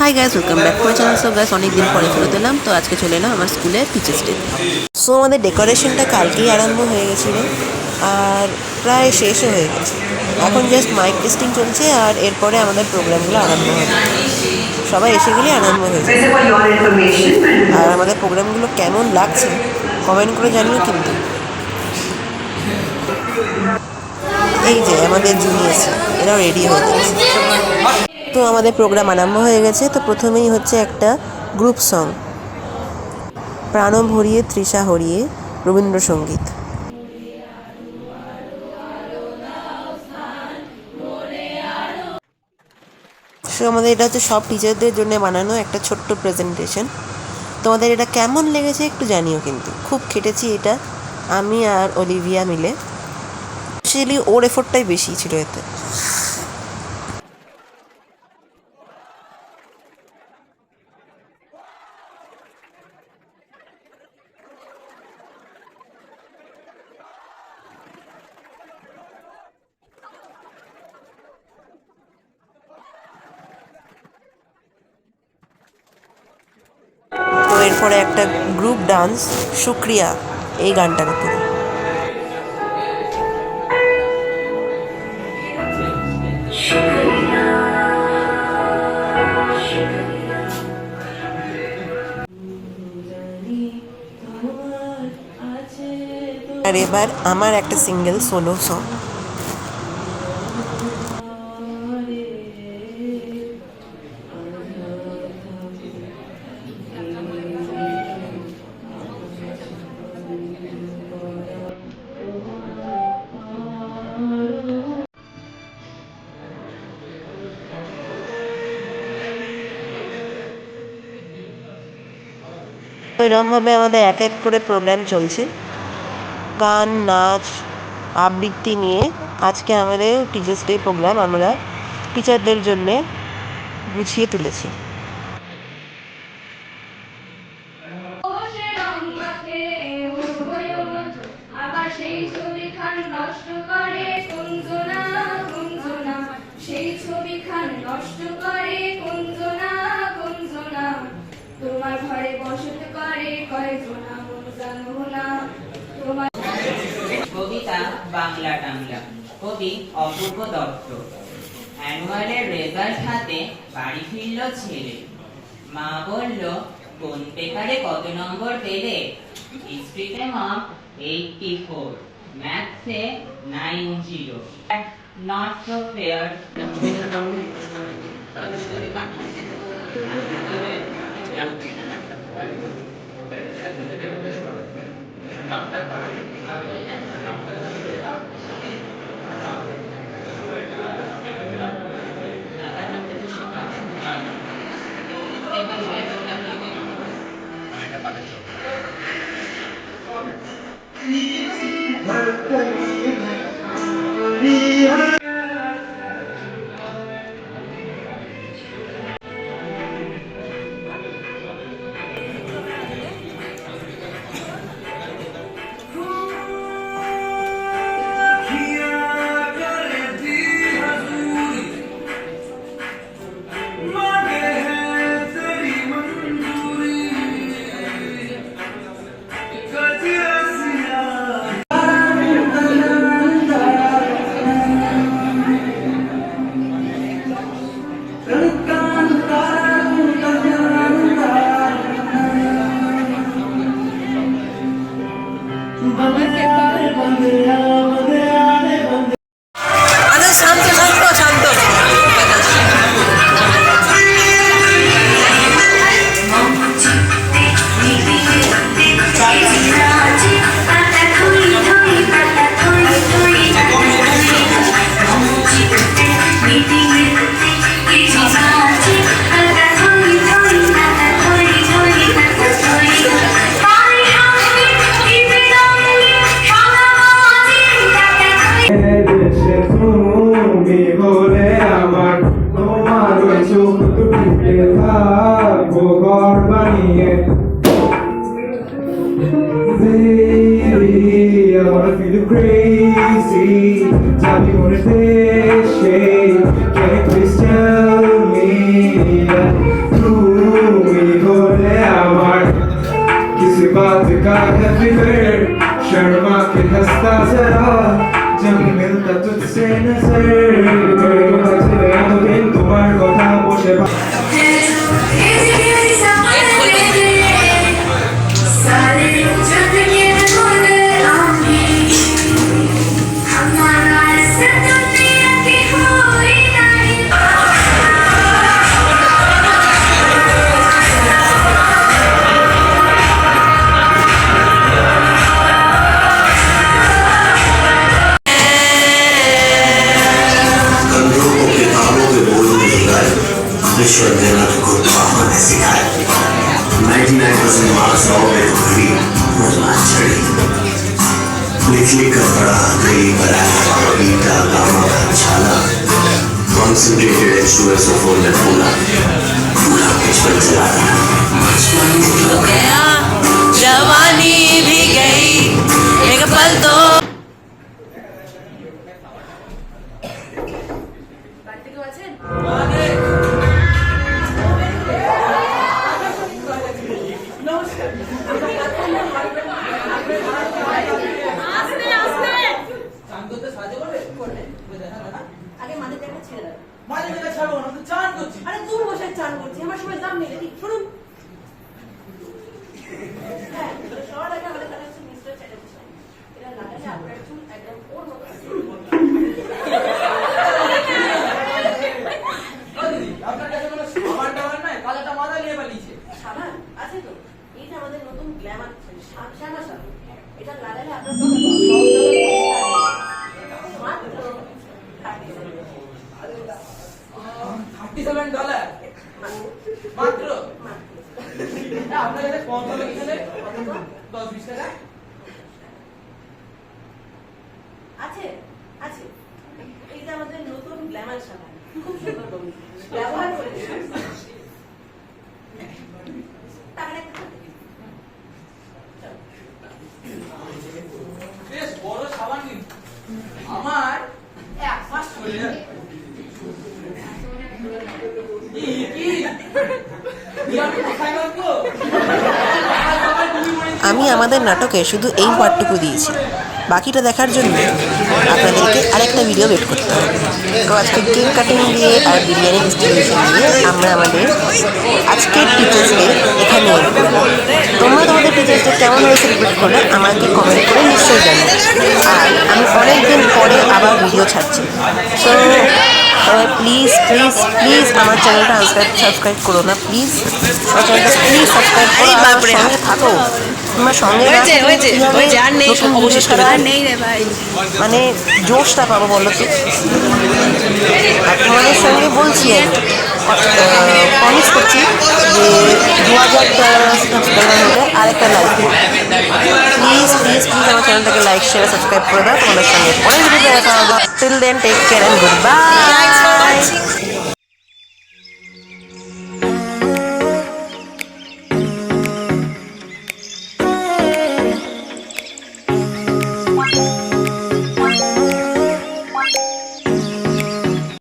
Hi guys, welcome back to my channel. So guys, অনেক দিন পরে ফেরত এলাম। তো আজকে চলে এলাম আমার স্কুলে টিচার্স ডে। সো আমাদের ডেকোরেশনটা কালকেই আরম্ভ হয়ে গেছিলো আর প্রায় শেষও হয়ে গেছে। এখন জাস্ট মাইক টেস্টিং চলছে আর এরপরে আমাদের প্রোগ্রামগুলো আরম্ভ হবে। সবাই এসে গেলে আরম্ভ হয়ে যাবে। আর আমাদের প্রোগ্রামগুলো কেমন লাগছে কমেন্ট করে জানিও কিন্তু। এই যে আমাদের জুনিয়র্স, এরাও রেডি হয়ে গেছে। তো আমাদের প্রোগ্রাম আরম্ভ হয়ে গেছে। তো প্রথমেই হচ্ছে একটা গ্রুপ সং, প্রাণ ভরিয়ে তৃষা হরিয়ে, রবীন্দ্রসঙ্গীত। সো আমাদের এটা হচ্ছে সব টিচারদের জন্য বানানো একটা ছোট্ট প্রেজেন্টেশন। তোমাদের এটা কেমন লেগেছে একটু জানিও কিন্তু। খুব খেটেছি এটা আমি আর অলিভিয়া মিলে। স্পেশালি ওর এফোর্টটাই বেশি ছিল এতে। তো এরপরে একটা গ্রুপ ডান্স, শুক্রিয়া এই গানটার উপরে। আর এবার আমার একটা সিঙ্গেল সোলো সং। এরকমভাবে আমাদের এক এক করে প্রোগ্রাম চলছে, গান, নাচ, আবৃত্তি নিয়ে। আজকে আমাদের টিচার্স ডে প্রোগ্রাম আমরা টিচারদের জন্যে গুছিয়ে তুলেছি। তোমার ঘরে বসত করে কয়জনা জানো না তোমার। কবিতা বাংলা টাংলা, কবি অপূর্ব দত্ত। অ্যানুয়ালের রেজাল্ট হাতে বাড়ি ফিরল ছেলে। মা বলল, কোন পেপারে কত নম্বর পেলে? হিস্ট্রিতে মার্ক 84, ম্যাথসে 90। Not so fair. Baby, I wanna feel you crazy. Tell me what it is, can you please tell me? फिकर शर्मा के हंसता जरा जब मिलता तुझसे नजर दिन तुम्हार কথা বসে ईश्वर देना तो खुद पापा ने सिखाया 99% मार्क्स आओगे तो घड़ी मतलब छड़ी लिख लिख कर पढ़ा गई बनाया बीटा गामा का छाला कॉन्सेंट्रेटेड H2SO4 में पूरा पूरा पेज पर चला हो गया जवानी भी गई एक पल तो আরে তুই বসে চান করছি আমার সময় দাম নেই দেখি শুনুন হ্যাঁ সবার আগে আমাদের কাছে হচ্ছে মিস্টার চ্যাটার্জি এটা লাগালে আপনার চুল একদম ওর মতো আপনার কাছে কোনো সাবান টাবান নাই কালাটা মাথা নিয়ে পালিয়েছে সাবান আছে তো এইটা আমাদের নতুন গ্ল্যামার শ্যামা সাবান এটা লাগালে আপনার $37 মাত্র আপনার কাছে কম দামে কিনলে 10-20 টাকা আছে আছে এইটা আমাদের নতুন গ্ল্যামার সাবান খুব সুন্দর গন্ধ ব্যবহার করে বেশ বড় সাবান কিন্তু আমার 1 মাস চলে যাবে আমি আমাদের নাটকে শুধু এই পার্টটুকু দিয়েছি বাকিটা দেখার জন্য আপনাদেরকে আরেকটা ভিডিও ওয়েট করতে হবে তো আজকে কেক কাটিং দিয়ে আর বিরিয়ানি ডিস্ট্রিবিউশন দিয়ে আমরা আমাদের আজকের টিচার্স ডে এখানে তোমরা তোমাদের টিচার্স ডে কেমন হয়ে সেলিব্রেট করলে আমাকে কমেন্ট করে নিশ্চয়ই জানাবে আর আমি অনেক দিন পরে আবার ভিডিও ছাড়ছি সো প্লিজ প্লিজ প্লিজ আমার চ্যানেলটা সাবস্ক্রাইব করো না প্লিজ আমার চ্যানেলটা প্লিজ সাবস্ক্রাইব করো আমার সঙ্গে থাকো তোমার সঙ্গে মানে জোশটা পাবো বলো তো আর তোমাদের সঙ্গে বলছি আমি প্রমিস করছি যে 2000 সাবস্ক্রাইবার হলে আরেকটা লাইক প্লিজ প্লিজ প্লিজ আমার চ্যানেলটাকে লাইক শেয়ার সাবস্ক্রাইব করে দাও তোমাদের সঙ্গে পরের ভিডিওতে দেখা হবে till then take care and good by